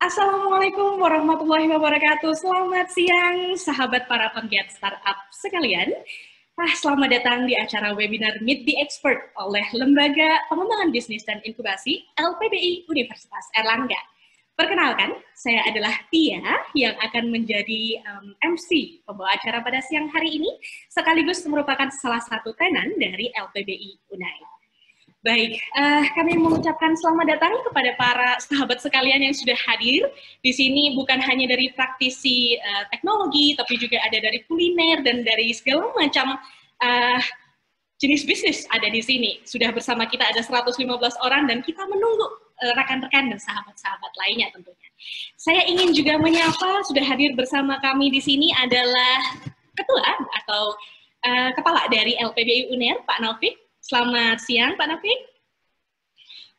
Assalamualaikum warahmatullahi wabarakatuh. Selamat siang, sahabat para penggiat startup sekalian. Selamat datang di acara webinar Meet the Expert oleh Lembaga Pengembangan Bisnis dan Inkubasi LPBI Universitas Erlangga. Perkenalkan, saya adalah Tia yang akan menjadi MC pembawa acara pada siang hari ini, sekaligus merupakan salah satu tenan dari LPBI Unai. Baik, kami mengucapkan selamat datang kepada para sahabat sekalian yang sudah hadir. Di sini bukan hanya dari praktisi teknologi, tapi juga ada dari kuliner dan dari segala macam jenis bisnis ada di sini. Sudah bersama kita ada 115 orang dan kita menunggu rekan-rekan dan sahabat-sahabat lainnya tentunya. Saya ingin juga menyapa, sudah hadir bersama kami di sini adalah Ketua atau Kepala dari LPBI UNER, Pak Naufik. Selamat siang, Pak Naufik.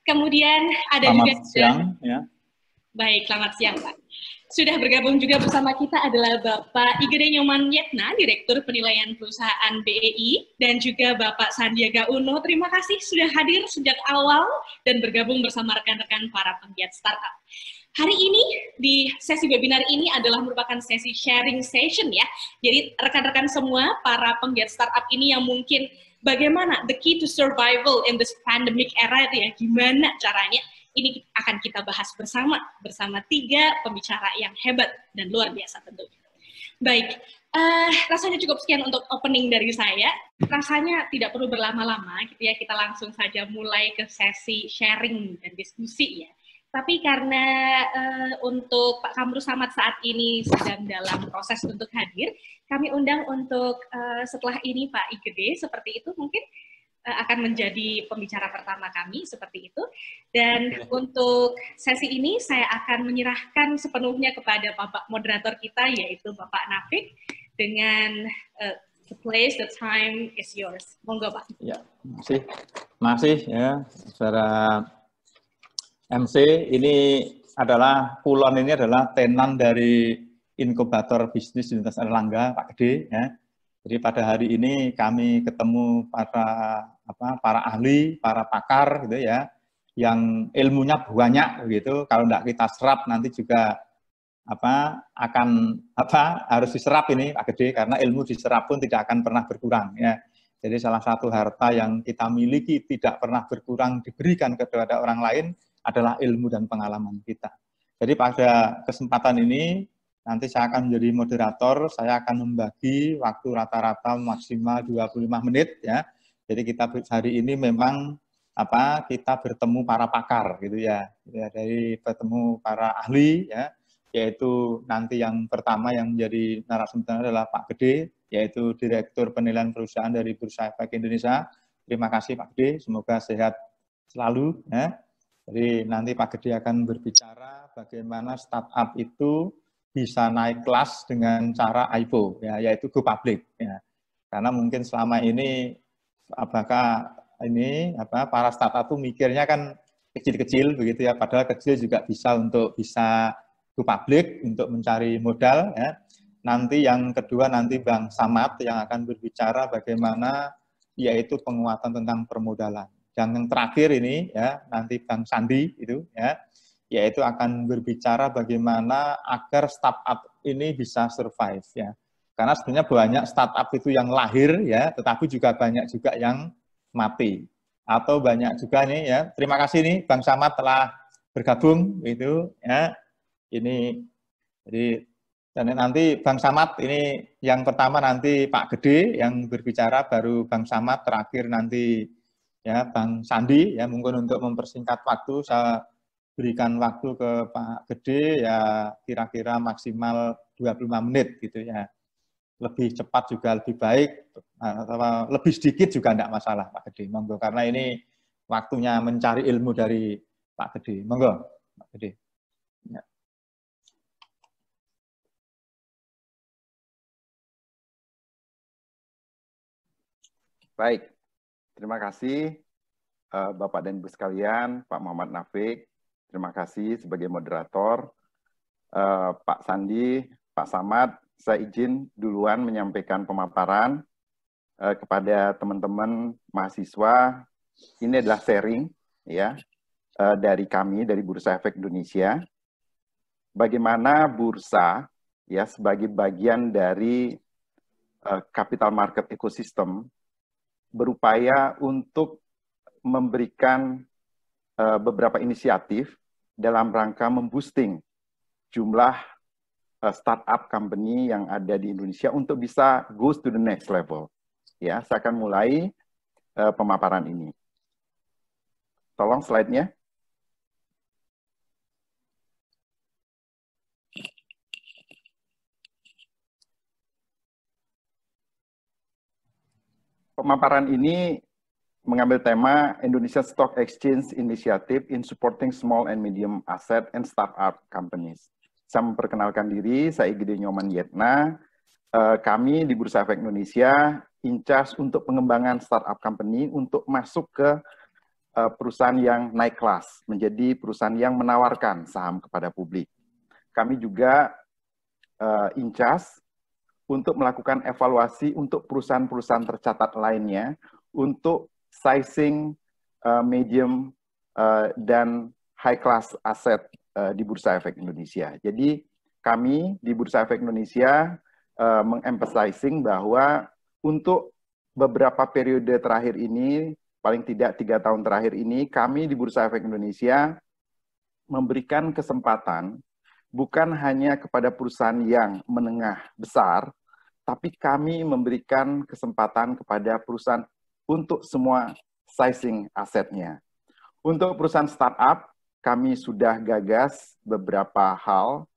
Kemudian ada selamat juga siang, ya. Baik, selamat siang, Pak. Sudah bergabung juga bersama kita adalah Bapak Igede Nyoman Yetna, Direktur Penilaian Perusahaan BEI, dan juga Bapak Sandiaga Uno. Terima kasih sudah hadir sejak awal dan bergabung bersama rekan-rekan para penggiat startup. Hari ini, di sesi webinar ini adalah merupakan sesi sharing session ya. Jadi rekan-rekan semua, para penggiat startup ini yang mungkin bagaimana the key to survival in this pandemic era ya, gimana caranya, ini akan kita bahas bersama tiga pembicara yang hebat dan luar biasa tentunya. Baik, rasanya cukup sekian untuk opening dari saya. Rasanya tidak perlu berlama-lama gitu ya, kita langsung saja mulai ke sesi sharing dan diskusi ya. Tapi karena untuk Pak Kamru Samad saat ini sedang dalam proses untuk hadir, kami undang untuk setelah ini Pak Igede, seperti itu mungkin akan menjadi pembicara pertama kami, seperti itu. Dan untuk sesi ini saya akan menyerahkan sepenuhnya kepada Bapak moderator kita, yaitu Bapak Naufik, dengan the place, the time is yours. Monggo Pak. Ya, masih ya, saudara MC, ini adalah Kulon ini adalah tenan dari inkubator bisnis Universitas Erlangga, Pak Gede. Ya. Jadi pada hari ini kami ketemu para ahli, para pakar, gitu ya, yang ilmunya banyak, gitu. Kalau tidak kita serap nanti juga harus diserap ini, Pak Gede, karena ilmu diserap pun tidak akan pernah berkurang. Ya. Jadi salah satu harta yang kita miliki tidak pernah berkurang diberikan kepada orang lain adalah ilmu dan pengalaman kita. Jadi pada kesempatan ini, nanti saya akan menjadi moderator, saya akan membagi waktu rata-rata maksimal 25 menit. Ya. Jadi kita hari ini memang kita bertemu para pakar, gitu ya. Dari bertemu para ahli, ya, yaitu nanti yang pertama yang menjadi narasumber adalah Pak Gede, yaitu Direktur Penilaian Perusahaan dari Bursa Efek Indonesia. Terima kasih Pak Gede, semoga sehat selalu. Ya. Jadi nanti Pak Gede akan berbicara bagaimana startup itu bisa naik kelas dengan cara IPO, ya, yaitu go public. Ya. Karena mungkin selama ini para startup itu mikirnya kan kecil-kecil begitu ya, padahal kecil juga bisa go public untuk mencari modal. Ya. Nanti yang kedua nanti Bang Samad yang akan berbicara bagaimana yaitu penguatan tentang permodalan. Dan yang terakhir ini ya nanti Bang Sandi itu ya yaitu akan berbicara bagaimana agar startup ini bisa survive ya. Karena sebenarnya banyak startup itu yang lahir ya, tetapi juga banyak juga yang mati. Atau banyak juga nih ya. Terima kasih nih Bang Samad telah bergabung itu ya. Ini jadi dan nanti Bang Samad ini yang pertama nanti Pak Gede yang berbicara, baru Bang Samad, terakhir nanti ya Bang Sandi. Ya mungkin untuk mempersingkat waktu saya berikan waktu ke Pak Gede ya kira-kira maksimal 25 menit gitu ya. Lebih cepat juga lebih baik, atau lebih sedikit juga enggak masalah Pak Gede. Monggo, karena ini waktunya mencari ilmu dari Pak Gede. Monggo Pak Gede. Ya. Baik, terima kasih Bapak dan Ibu sekalian, Pak Muhammad Naufik, terima kasih sebagai moderator. Pak Sandi, Pak Samad, saya izin duluan menyampaikan pemaparan kepada teman-teman mahasiswa. Ini adalah sharing ya dari kami, dari Bursa Efek Indonesia. bagaimana bursa ya sebagai bagian dari capital market ecosystem berupaya untuk memberikan beberapa inisiatif dalam rangka memboosting jumlah startup company yang ada di Indonesia untuk bisa goes to the next level. Ya, saya akan mulai pemaparan ini. Tolong slide-nya. Pemaparan ini mengambil tema Indonesia Stock Exchange Initiative in Supporting Small and Medium Asset and Startup Companies. Saya memperkenalkan diri, saya Igede Nyoman Yetna. Kami di Bursa Efek Indonesia in charge untuk pengembangan startup company untuk masuk ke perusahaan yang naik kelas, menjadi perusahaan yang menawarkan saham kepada publik. Kami juga in charge untuk melakukan evaluasi untuk perusahaan-perusahaan tercatat lainnya untuk sizing medium dan high class aset di Bursa Efek Indonesia. Jadi kami di Bursa Efek Indonesia mengemphasizing bahwa untuk beberapa periode terakhir ini, paling tidak 3 tahun terakhir ini, kami di Bursa Efek Indonesia memberikan kesempatan bukan hanya kepada perusahaan yang menengah besar, tapi kami memberikan kesempatan kepada perusahaan untuk semua sizing asetnya. Untuk perusahaan startup, kami sudah gagas beberapa hal,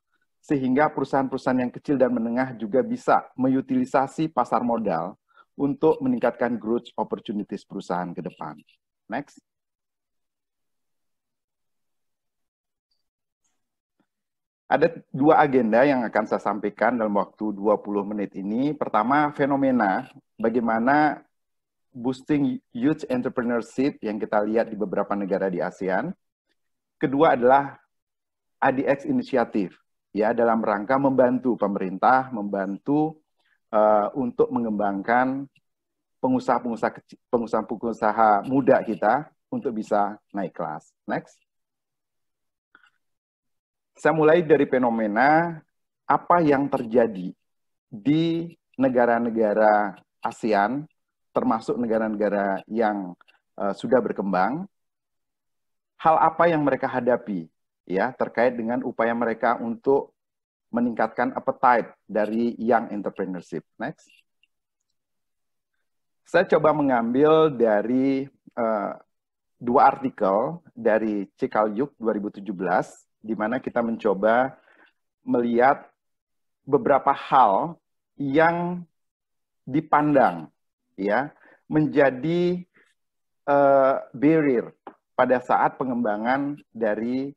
sehingga perusahaan-perusahaan yang kecil dan menengah juga bisa mengutilisasi pasar modal untuk meningkatkan growth opportunities perusahaan ke depan. Next. Ada 2 agenda yang akan saya sampaikan dalam waktu 20 menit ini. Pertama, fenomena bagaimana boosting youth entrepreneurship yang kita lihat di beberapa negara di ASEAN. Kedua adalah ADX inisiatif, ya, dalam rangka membantu pemerintah, membantu untuk mengembangkan pengusaha-pengusaha muda kita untuk bisa naik kelas. Next. Saya mulai dari fenomena apa yang terjadi di negara-negara ASEAN, termasuk negara-negara yang sudah berkembang, hal apa yang mereka hadapi, ya, terkait dengan upaya mereka untuk meningkatkan appetite dari young entrepreneurship. Next. Saya coba mengambil dari 2 artikel dari Cikalyuk 2017, di mana kita mencoba melihat beberapa hal yang dipandang, ya, menjadi barrier pada saat pengembangan dari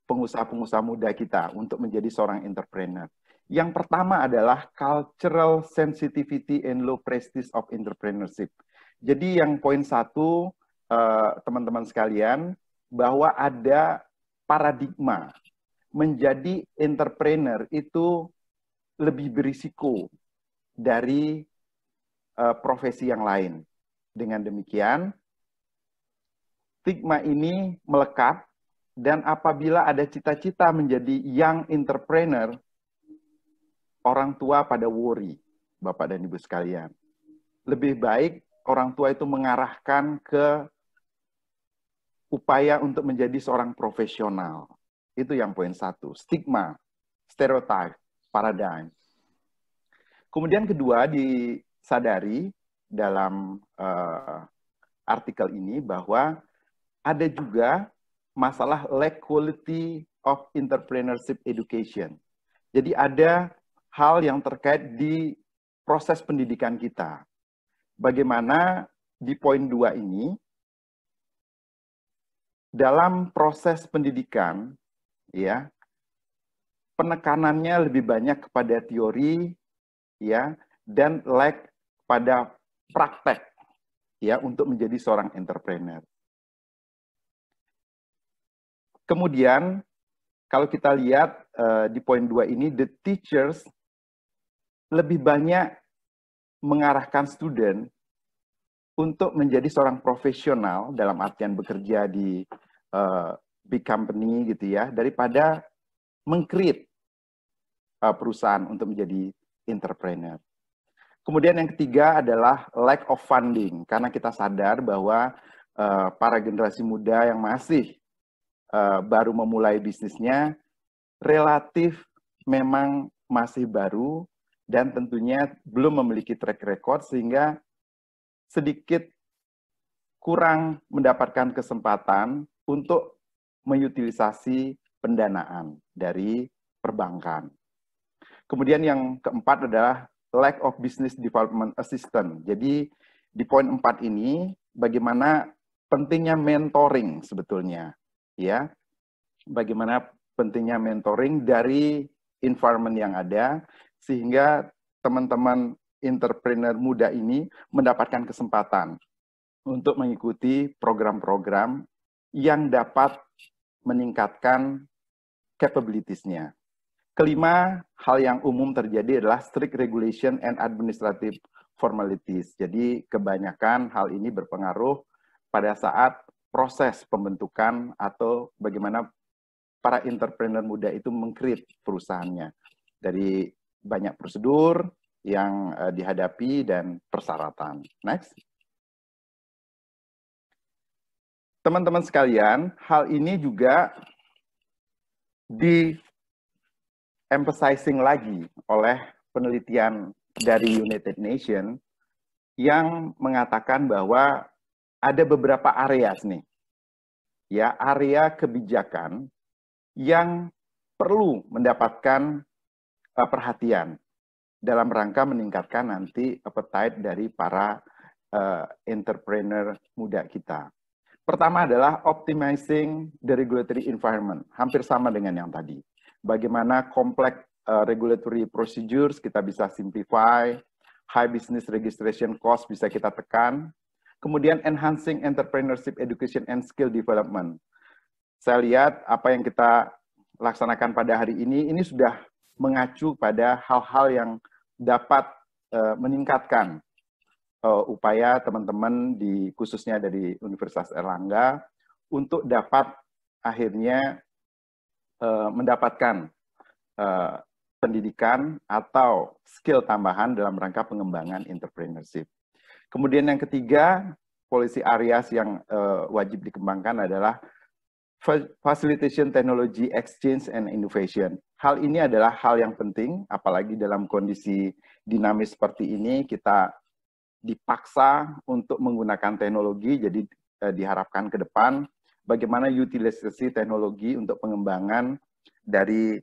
pengusaha-pengusaha muda kita untuk menjadi seorang entrepreneur. Yang pertama adalah cultural sensitivity and low prestige of entrepreneurship. Jadi yang poin 1, teman-teman sekalian, bahwa ada paradigma menjadi entrepreneur itu lebih berisiko dari profesi yang lain. Dengan demikian, stigma ini melekat, dan apabila ada cita-cita menjadi young entrepreneur, orang tua pada worry, Bapak dan Ibu sekalian. Lebih baik orang tua itu mengarahkan ke upaya untuk menjadi seorang profesional. Itu yang poin 1, stigma, stereotype, paradigm. Kemudian kedua, disadari dalam artikel ini bahwa ada juga masalah lack quality of entrepreneurship education. Jadi ada hal yang terkait di proses pendidikan kita. Bagaimana di poin 2 ini, dalam proses pendidikan, ya, penekanannya lebih banyak kepada teori, ya, dan lack pada praktek, ya, untuk menjadi seorang entrepreneur. Kemudian, kalau kita lihat di poin 2 ini, the teachers lebih banyak mengarahkan student untuk menjadi seorang profesional dalam artian bekerja di big company gitu ya, daripada meng-create perusahaan untuk menjadi entrepreneur. Kemudian yang ketiga adalah lack of funding, karena kita sadar bahwa para generasi muda yang masih baru memulai bisnisnya relatif memang masih baru dan tentunya belum memiliki track record sehingga sedikit kurang mendapatkan kesempatan untuk mengutilisasi pendanaan dari perbankan. Kemudian yang keempat adalah lack of business development assistant. Jadi di poin 4 ini bagaimana pentingnya mentoring sebetulnya, ya. Bagaimana pentingnya mentoring dari environment yang ada sehingga teman-teman entrepreneur muda ini mendapatkan kesempatan untuk mengikuti program-program yang dapat meningkatkan capabilities-nya. Kelima, hal yang umum terjadi adalah strict regulation and administrative formalities. Jadi kebanyakan hal ini berpengaruh pada saat proses pembentukan atau bagaimana para entrepreneur muda itu meng-create perusahaannya. Dari banyak prosedur yang dihadapi dan persyaratan. Next. Teman-teman sekalian, hal ini juga emphasizing lagi oleh penelitian dari United Nations yang mengatakan bahwa ada beberapa areas nih, ya, area kebijakan yang perlu mendapatkan perhatian dalam rangka meningkatkan nanti appetite dari para entrepreneur muda kita. Pertama adalah optimizing the regulatory environment, hampir sama dengan yang tadi. Bagaimana kompleks regulatory procedures kita bisa simplify, high business registration cost bisa kita tekan, kemudian enhancing entrepreneurship education and skill development. Saya lihat apa yang kita laksanakan pada hari ini sudah mengacu pada hal-hal yang dapat meningkatkan upaya teman-teman khususnya dari Universitas Airlangga untuk dapat akhirnya mendapatkan pendidikan atau skill tambahan dalam rangka pengembangan entrepreneurship. Kemudian yang ketiga, policy areas yang wajib dikembangkan adalah facilitation technology exchange and innovation. Hal ini adalah hal yang penting, apalagi dalam kondisi dinamis seperti ini, kita dipaksa untuk menggunakan teknologi, jadi diharapkan ke depan bagaimana utilisasi teknologi untuk pengembangan dari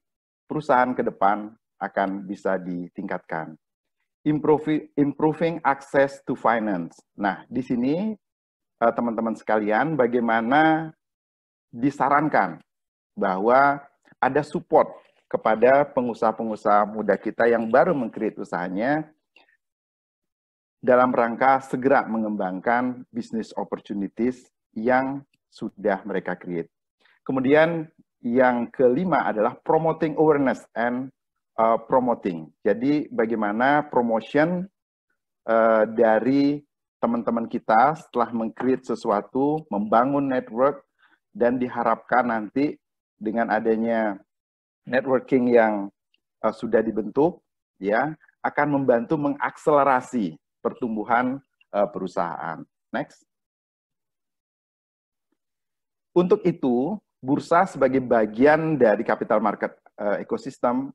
perusahaan ke depan akan bisa ditingkatkan. Improving access to finance. Nah, di sini teman-teman sekalian, bagaimana disarankan bahwa ada support kepada pengusaha-pengusaha muda kita yang baru meng-create usahanya dalam rangka segera mengembangkan business opportunities yang sudah mereka create. Kemudian yang kelima adalah promoting awareness and promoting. Jadi bagaimana promotion dari teman-teman kita setelah meng-create sesuatu, membangun network, dan diharapkan nanti dengan adanya networking yang sudah dibentuk, ya, akan membantu mengakselerasi pertumbuhan perusahaan. Next. Untuk itu, bursa sebagai bagian dari capital market ekosistem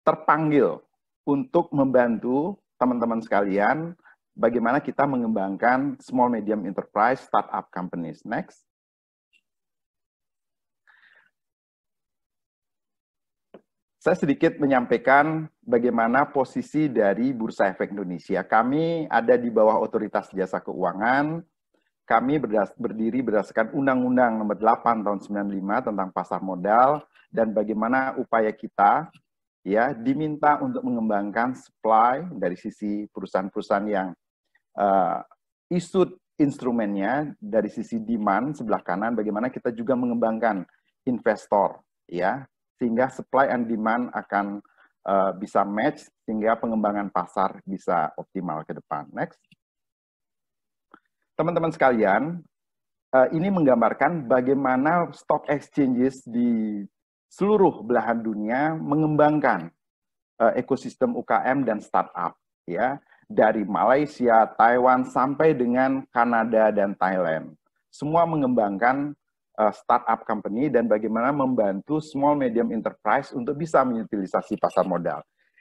terpanggil untuk membantu teman-teman sekalian bagaimana kita mengembangkan small medium enterprise startup companies. Next. Saya sedikit menyampaikan bagaimana posisi dari Bursa Efek Indonesia. Kami ada di bawah Otoritas Jasa Keuangan. Kami berdiri berdasarkan Undang-Undang Nomor 8 Tahun 95 tentang pasar modal dan bagaimana upaya kita ya diminta untuk mengembangkan supply dari sisi perusahaan-perusahaan yang issued instrumennya, dari sisi demand sebelah kanan, bagaimana kita juga mengembangkan investor ya, sehingga supply and demand akan bisa match, sehingga pengembangan pasar bisa optimal ke depan. Next. Teman-teman sekalian, ini menggambarkan bagaimana stock exchanges di seluruh belahan dunia mengembangkan ekosistem UKM dan startup, ya, dari Malaysia, Taiwan sampai dengan Kanada dan Thailand. Semua mengembangkan startup company dan bagaimana membantu small medium enterprise untuk bisa mengutilisasi pasar modal.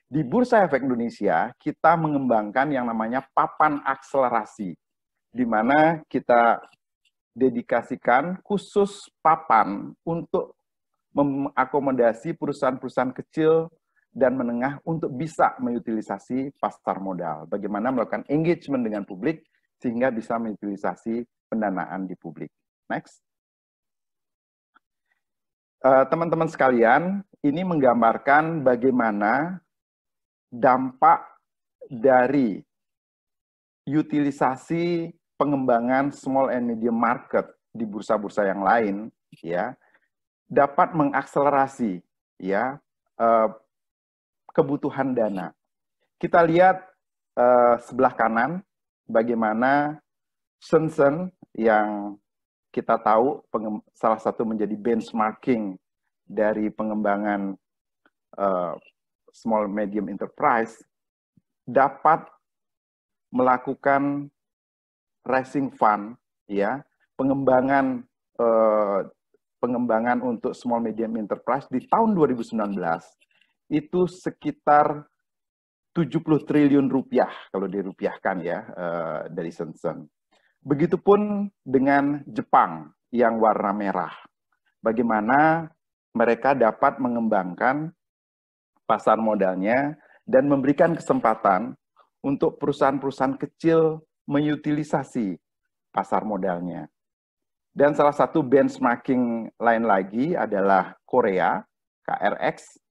Di Bursa Efek Indonesia, kita mengembangkan yang namanya papan akselerasi, di mana kita dedikasikan khusus papan untuk mengakomodasi perusahaan-perusahaan kecil dan menengah untuk bisa mengutilisasi pasar modal. Bagaimana melakukan engagement dengan publik sehingga bisa mengutilisasi pendanaan di publik. Next. Teman-teman sekalian, ini menggambarkan bagaimana dampak dari utilisasi pengembangan small and medium market di bursa-bursa yang lain, ya, dapat mengakselerasi, ya, kebutuhan dana. Kita lihat sebelah kanan bagaimana Shenzhen yang kita tahu salah satu menjadi benchmarking dari pengembangan small medium enterprise dapat melakukan raising fund, ya, pengembangan untuk small medium enterprise di tahun 2019 itu sekitar 70 triliun rupiah kalau dirupiahkan, ya, dari Shenzhen. Begitupun dengan Jepang yang warna merah. Bagaimana mereka dapat mengembangkan pasar modalnya dan memberikan kesempatan untuk perusahaan-perusahaan kecil mengutilisasi pasar modalnya. Dan salah satu benchmarking lain lagi adalah Korea, KRX.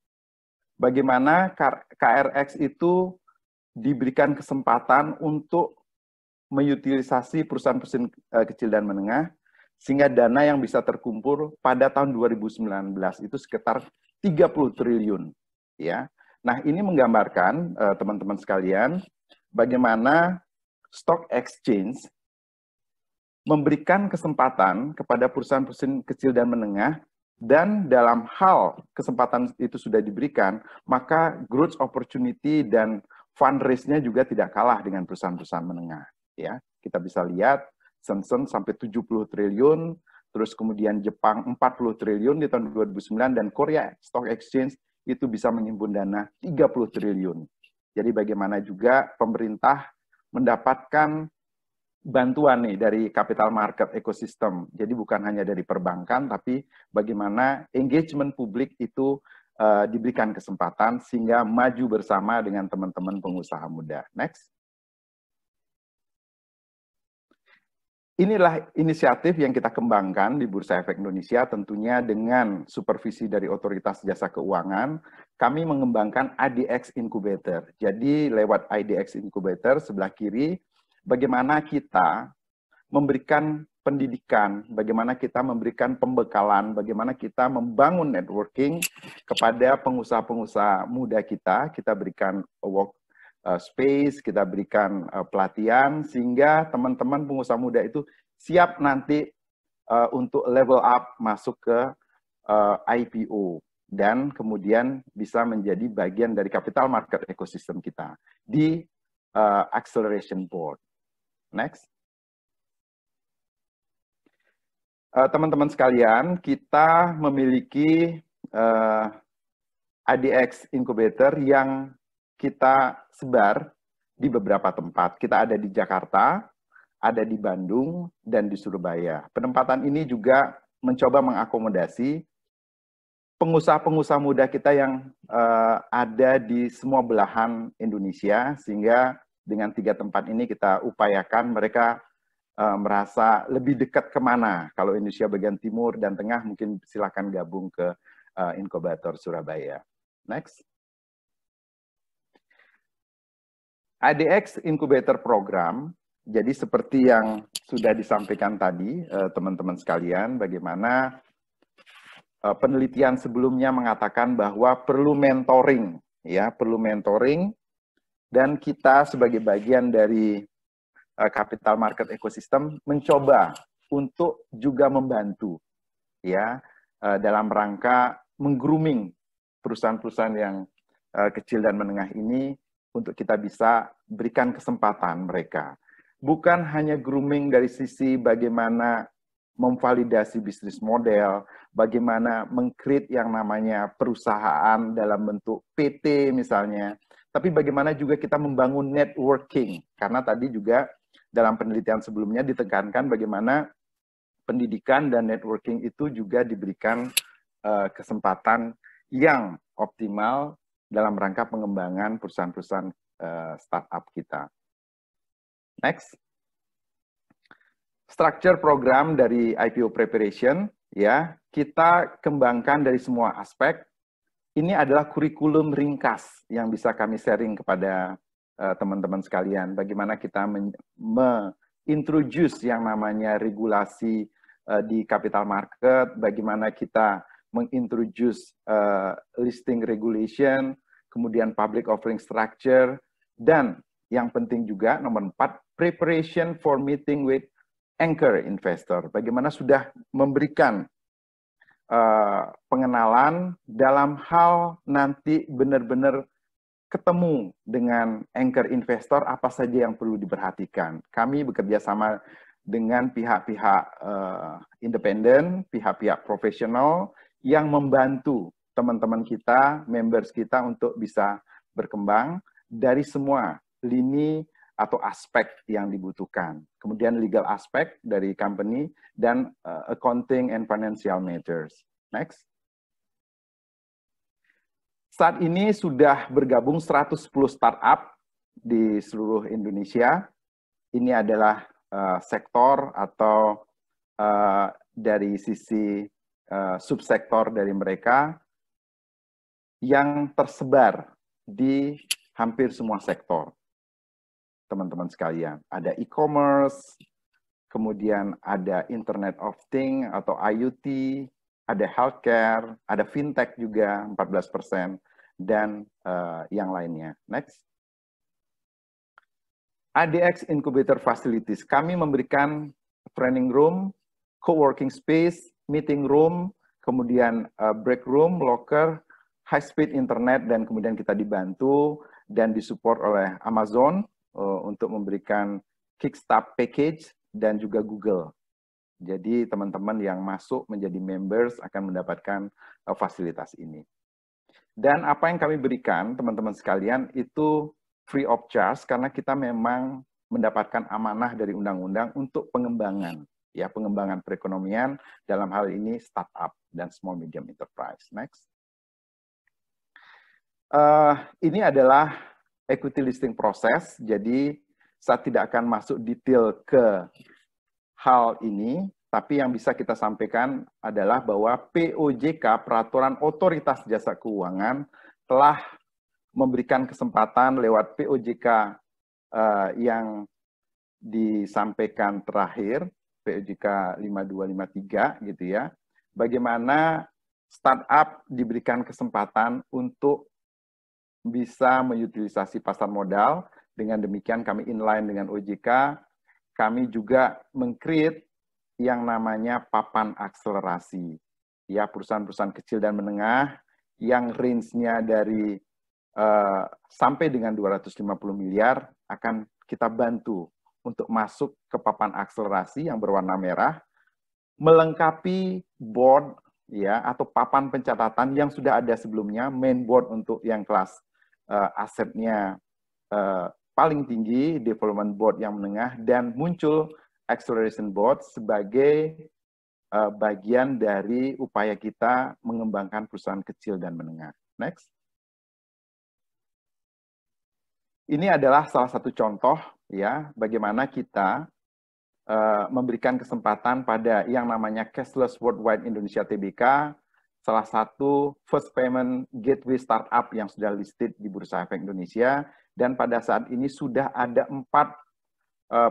Bagaimana KRX itu diberikan kesempatan untuk mengutilisasi perusahaan-perusahaan kecil dan menengah, sehingga dana yang bisa terkumpul pada tahun 2019 itu sekitar 30 triliun. Ya. Nah, ini menggambarkan, teman-teman sekalian, bagaimana stock exchange memberikan kesempatan kepada perusahaan-perusahaan kecil dan menengah, dan dalam hal kesempatan itu sudah diberikan, maka growth opportunity dan fundraise-nya juga tidak kalah dengan perusahaan-perusahaan menengah. Ya, kita bisa lihat Shenzhen sampai 70 triliun, terus kemudian Jepang 40 triliun di tahun 2009, dan Korea Stock Exchange itu bisa menimbun dana 30 triliun. Jadi bagaimana juga pemerintah mendapatkan bantuan nih dari capital market ekosistem. Jadi bukan hanya dari perbankan, tapi bagaimana engagement publik itu diberikan kesempatan sehingga maju bersama dengan teman-teman pengusaha muda. Next. Inilah inisiatif yang kita kembangkan di Bursa Efek Indonesia, tentunya dengan supervisi dari Otoritas Jasa Keuangan. Kami mengembangkan IDX Incubator. Jadi lewat IDX Incubator sebelah kiri, bagaimana kita memberikan pendidikan, bagaimana kita memberikan pembekalan, bagaimana kita membangun networking kepada pengusaha-pengusaha muda kita. Kita berikan work space, kita berikan pelatihan, sehingga teman-teman pengusaha muda itu siap nanti untuk level up, masuk ke IPO, dan kemudian bisa menjadi bagian dari capital market ekosistem kita di Acceleration Board. Next. Teman-teman sekalian, kita memiliki IDX Incubator yang kita sebar di beberapa tempat. Kita ada di Jakarta, ada di Bandung, dan di Surabaya. Penempatan ini juga mencoba mengakomodasi pengusaha-pengusaha muda kita yang ada di semua belahan Indonesia, sehingga dengan 3 tempat ini kita upayakan mereka merasa lebih dekat kemana. Kalau Indonesia bagian timur dan tengah, mungkin silakan gabung ke Inkubator Surabaya. Next. IDX Incubator Program, jadi seperti yang sudah disampaikan tadi, teman-teman sekalian, bagaimana penelitian sebelumnya mengatakan bahwa perlu mentoring, ya, perlu mentoring, dan kita sebagai bagian dari capital market ecosystem mencoba untuk juga membantu, ya, dalam rangka meng-grooming perusahaan-perusahaan yang kecil dan menengah ini untuk kita bisa berikan kesempatan mereka. Bukan hanya grooming dari sisi bagaimana memvalidasi bisnis model, bagaimana meng-create yang namanya perusahaan dalam bentuk PT misalnya, tapi bagaimana juga kita membangun networking. Karena tadi juga dalam penelitian sebelumnya ditekankan bagaimana pendidikan dan networking itu juga diberikan kesempatan yang optimal dalam rangka pengembangan perusahaan-perusahaan startup kita. Next. Structure program dari IPO preparation, ya, kita kembangkan dari semua aspek. Ini adalah kurikulum ringkas yang bisa kami sharing kepada teman-teman sekalian. Bagaimana kita introduce yang namanya regulasi di capital market, bagaimana kita mengintroduce listing regulation, kemudian public offering structure, dan yang penting juga nomor 4, preparation for meeting with anchor investor. Bagaimana sudah memberikan pengenalan dalam hal nanti benar-benar ketemu dengan anchor investor, apa saja yang perlu diperhatikan. Kami bekerja sama dengan pihak-pihak independen, pihak-pihak profesional yang membantu teman-teman kita, members kita untuk bisa berkembang dari semua lini atau aspek yang dibutuhkan. Kemudian legal aspek dari company dan accounting and financial matters. Next. Saat ini sudah bergabung 110 startup di seluruh Indonesia. Ini adalah sektor atau dari sisi subsektor dari mereka yang tersebar di hampir semua sektor. Teman-teman sekalian, ada e-commerce, kemudian ada Internet of Things atau IoT, ada healthcare, ada fintech juga 14%, dan yang lainnya. Next. ADX Incubator Facilities, kami memberikan training room, co-working space, meeting room, kemudian break room, locker, high-speed internet, dan kemudian kita dibantu dan disupport oleh Amazon untuk memberikan Kickstart package dan juga Google. Jadi teman-teman yang masuk menjadi members akan mendapatkan fasilitas ini. Dan apa yang kami berikan teman-teman sekalian itu free of charge karena kita memang mendapatkan amanah dari undang-undang untuk pengembangan, ya, pengembangan perekonomian dalam hal ini startup dan small medium enterprise. Next. Ini adalah equity listing proses, jadi saya tidak akan masuk detail ke hal ini, tapi yang bisa kita sampaikan adalah bahwa POJK, Peraturan Otoritas Jasa Keuangan, telah memberikan kesempatan lewat POJK yang disampaikan terakhir, POJK 5253 gitu ya, bagaimana startup diberikan kesempatan untuk bisa mengutilisasi pasar modal. Dengan demikian kami inline dengan OJK, kami juga meng-create yang namanya papan akselerasi. Ya, perusahaan-perusahaan kecil dan menengah yang range-nya dari sampai dengan 250 miliar akan kita bantu untuk masuk ke papan akselerasi yang berwarna merah, melengkapi board ya atau papan pencatatan yang sudah ada sebelumnya, main board untuk yang kelas asetnya paling tinggi, development board yang menengah, dan muncul acceleration board sebagai bagian dari upaya kita mengembangkan perusahaan kecil dan menengah. Next. Ini adalah salah satu contoh ya bagaimana kita memberikan kesempatan pada yang namanya Cashless Worldwide Indonesia Tbk, salah satu first payment gateway startup yang sudah listed di Bursa Efek Indonesia, dan pada saat ini sudah ada 4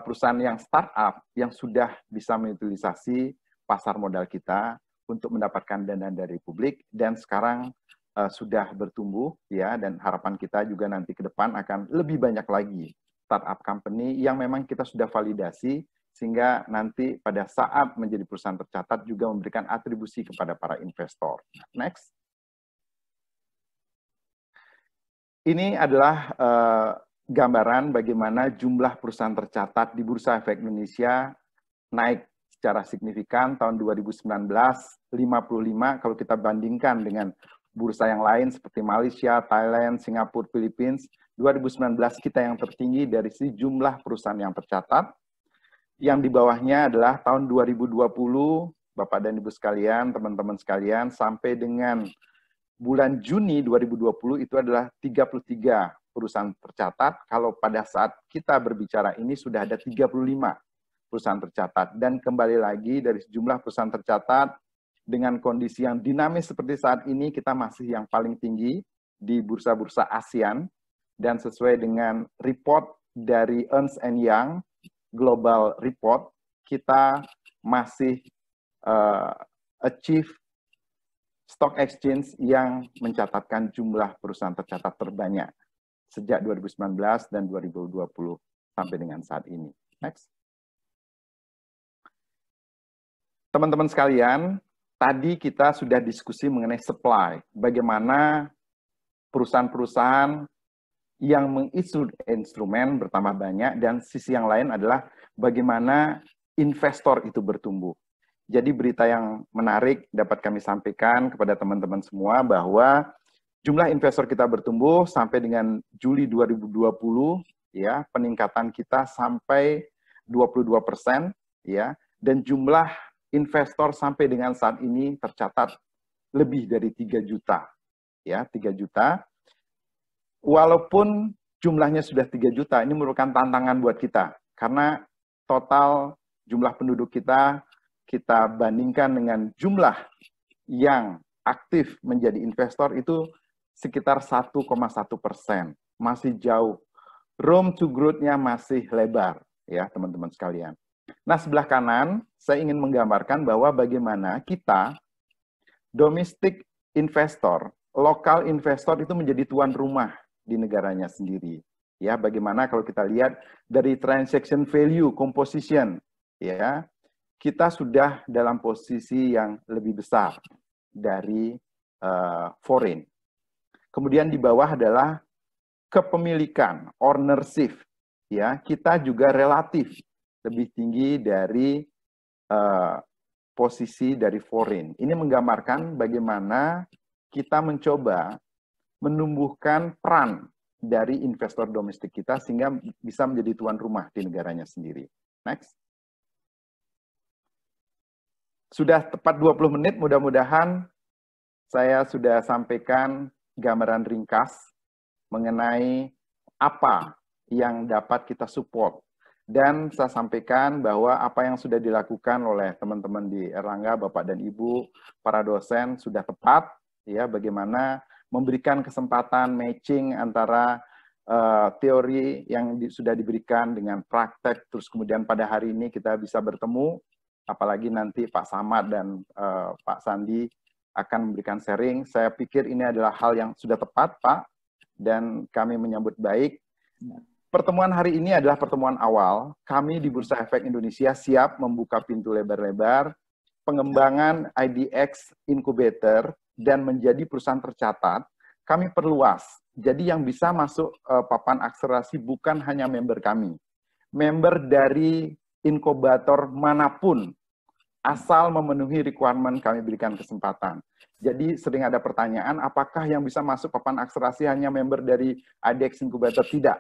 perusahaan yang startup yang sudah bisa mengutilisasi pasar modal kita untuk mendapatkan dana dari publik, dan sekarang sudah bertumbuh ya, dan harapan kita juga nanti ke depan akan lebih banyak lagi startup company yang memang kita sudah validasi sehingga nanti pada saat menjadi perusahaan tercatat juga memberikan atribusi kepada para investor. Next. Ini adalah gambaran bagaimana jumlah perusahaan tercatat di Bursa Efek Indonesia naik secara signifikan tahun 2019, 55 kalau kita bandingkan dengan bursa yang lain seperti Malaysia, Thailand, Singapura, Filipina. 2019 kita yang tertinggi dari sisi jumlah perusahaan yang tercatat. Yang di bawahnya adalah tahun 2020, Bapak dan Ibu sekalian, teman-teman sekalian, sampai dengan bulan Juni 2020 itu adalah 33 perusahaan tercatat. Kalau pada saat kita berbicara ini sudah ada 35 perusahaan tercatat. Dan kembali lagi dari sejumlah perusahaan tercatat, dengan kondisi yang dinamis seperti saat ini, kita masih yang paling tinggi di bursa-bursa ASEAN. Dan sesuai dengan report dari Ernst & Young, Global Report, kita masih achieve stock exchange yang mencatatkan jumlah perusahaan tercatat terbanyak sejak 2019 dan 2020 sampai dengan saat ini. Next. Teman-teman sekalian, tadi kita sudah diskusi mengenai supply, bagaimana perusahaan-perusahaan yang mengisu instrumen bertambah banyak, dan sisi yang lain adalah bagaimana investor itu bertumbuh. Jadi berita yang menarik dapat kami sampaikan kepada teman-teman semua bahwa jumlah investor kita bertumbuh sampai dengan Juli 2020, ya, peningkatan kita sampai 22%, ya, dan jumlah investor sampai dengan saat ini tercatat lebih dari 3 juta, ya, 3 juta. Walaupun jumlahnya sudah 3 juta, ini merupakan tantangan buat kita. Karena total jumlah penduduk kita bandingkan dengan jumlah yang aktif menjadi investor itu sekitar 1,1%. Masih jauh. Room to growth-nya masih lebar, ya teman-teman sekalian. Nah, sebelah kanan, saya ingin menggambarkan bahwa bagaimana kita, domestic investor, lokal investor itu menjadi tuan rumah di negaranya sendiri. Ya, bagaimana kalau kita lihat dari transaction value composition, ya, kita sudah dalam posisi yang lebih besar dari foreign. Kemudian di bawah adalah kepemilikan, ownership, ya, kita juga relatif lebih tinggi dari posisi dari foreign. Ini menggambarkan bagaimana kita mencoba menumbuhkan peran dari investor domestik kita sehingga bisa menjadi tuan rumah di negaranya sendiri. Next. Sudah tepat 20 menit, mudah-mudahan saya sudah sampaikan gambaran ringkas mengenai apa yang dapat kita support. Dan saya sampaikan bahwa apa yang sudah dilakukan oleh teman-teman di Erlangga, Bapak dan Ibu, para dosen sudah tepat, ya, bagaimana memberikan kesempatan matching antara teori yang sudah diberikan dengan praktek, terus kemudian pada hari ini kita bisa bertemu, apalagi nanti Pak Samad dan Pak Sandi akan memberikan sharing. Saya pikir ini adalah hal yang sudah tepat, Pak, dan kami menyambut baik. Pertemuan hari ini adalah pertemuan awal. Kami di Bursa Efek Indonesia siap membuka pintu lebar-lebar, pengembangan IDX Incubator, dan menjadi perusahaan tercatat, kami perluas. Jadi yang bisa masuk papan akselerasi bukan hanya member kami. Member dari inkubator manapun, asal memenuhi requirement kami berikan kesempatan. Jadi sering ada pertanyaan, apakah yang bisa masuk papan akselerasi hanya member dari IDX Incubator? Tidak.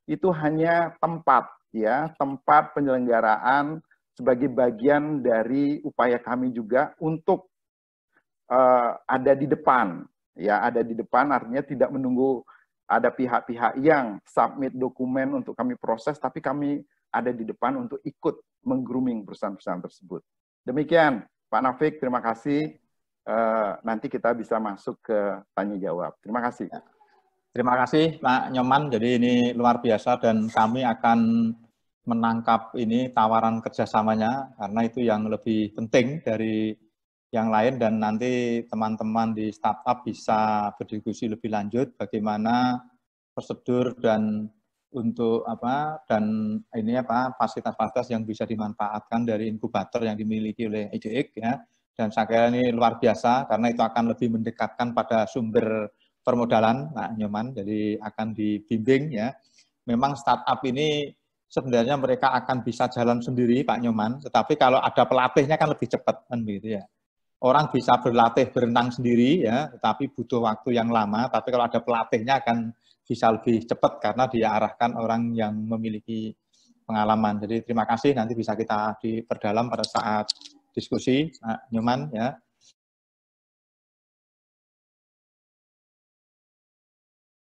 Itu hanya tempat, ya, tempat penyelenggaraan sebagai bagian dari upaya kami juga untuk ada di depan, ya, ada di depan artinya tidak menunggu ada pihak-pihak yang submit dokumen untuk kami proses, tapi kami ada di depan untuk ikut meng-grooming perusahaan-perusahaan tersebut. Demikian, Pak Nafik, terima kasih. Nanti kita bisa masuk ke tanya jawab. Terima kasih. Terima kasih, Pak Nyoman. Jadi ini luar biasa dan kami akan menangkap ini tawaran kerjasamanya karena itu yang lebih penting dari yang lain, dan nanti teman-teman di startup bisa berdiskusi lebih lanjut bagaimana prosedur dan untuk apa dan ini apa fasilitas-fasilitas yang bisa dimanfaatkan dari inkubator yang dimiliki oleh IDX, ya. Dan saya kira ini luar biasa karena itu akan lebih mendekatkan pada sumber permodalan, Pak Nyoman, jadi akan dibimbing ya. Memang startup ini sebenarnya mereka akan bisa jalan sendiri, Pak Nyoman, tetapi kalau ada pelatihnya kan lebih cepat kan begitu ya. Orang bisa berlatih berenang sendiri ya, tetapi butuh waktu yang lama, tapi kalau ada pelatihnya akan bisa lebih cepat karena diarahkan orang yang memiliki pengalaman. Jadi terima kasih, nanti bisa kita diperdalam pada saat diskusi, Pak Nyoman ya.